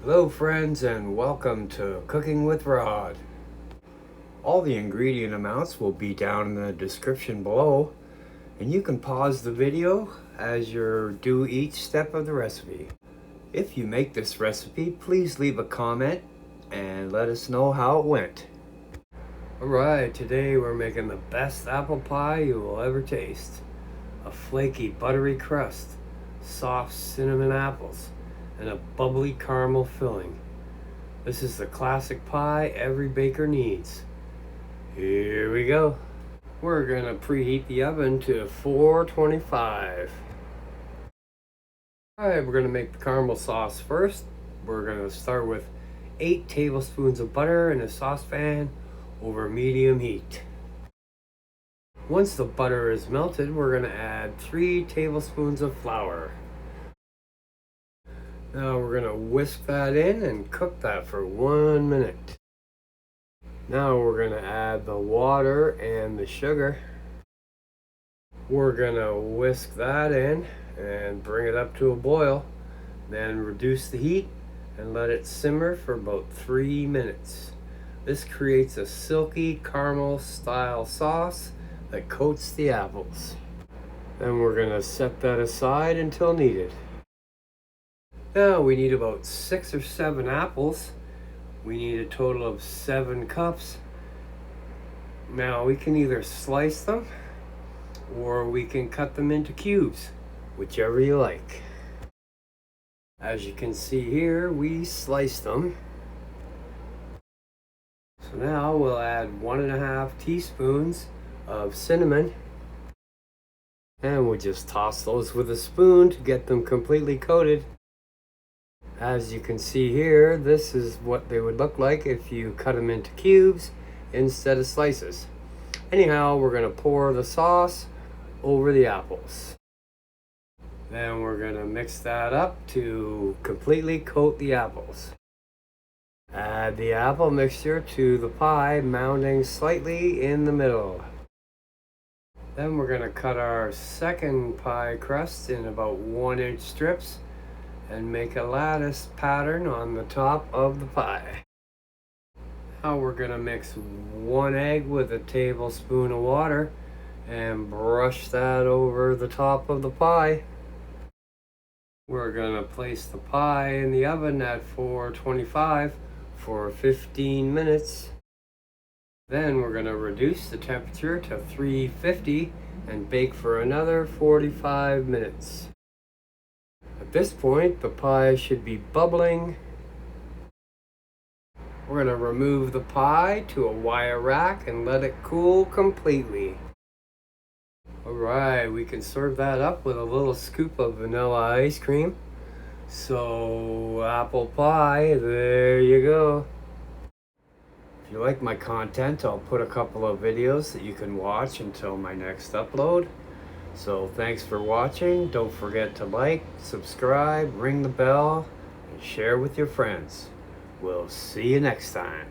Hello friends, and welcome to Cooking with Rod. All the ingredient amounts will be down in the description below, and you can pause the video as you do each step of the recipe. If you make this recipe, please leave a comment and let us know how it went. Alright, today we're making the best apple pie you will ever taste. A flaky buttery crust, soft cinnamon apples, and a bubbly caramel filling. This is the classic pie every baker needs. Here we go. We're gonna preheat the oven to 425. Alright, we're gonna make the caramel sauce first. We're gonna start with 8 tablespoons of butter in a saucepan over medium heat. Once the butter is melted, we're gonna add 3 tablespoons of flour. Now we're going to whisk that in and cook that for 1 minute. Now we're going to add the water and the sugar. We're going to whisk that in and bring it up to a boil. Then reduce the heat and let it simmer for about 3 minutes. This creates a silky caramel style sauce that coats the apples. Then we're going to set that aside until needed. Now we need about 6 or 7 apples. We need a total of 7 cups. Now we can either slice them or we can cut them into cubes, whichever you like. As you can see here, we sliced them. So now we'll add 1.5 teaspoons of cinnamon, and we'll just toss those with a spoon to get them completely coated. As you can see here, this is what they would look like if you cut them into cubes instead of slices. Anyhow, we're going to pour the sauce over the apples. Then we're going to mix that up to completely coat the apples. Add the apple mixture to the pie, mounting slightly in the middle. Then we're going to cut our second pie crust in about 1-inch strips and make a lattice pattern on the top of the pie. Now we're going to mix 1 egg with a tablespoon of water and brush that over the top of the pie. We're going to place the pie in the oven at 425 for 15 minutes. Then we're going to reduce the temperature to 350 and bake for another 45 minutes. At this point, the pie should be bubbling. We're going to remove the pie to a wire rack and let it cool completely. Alright, we can serve that up with a little scoop of vanilla ice cream. So, apple pie, there you go. If you like my content, I'll put a couple of videos that you can watch until my next upload. So thanks for watching. Don't forget to like, subscribe, ring the bell, and share with your friends. We'll see you next time.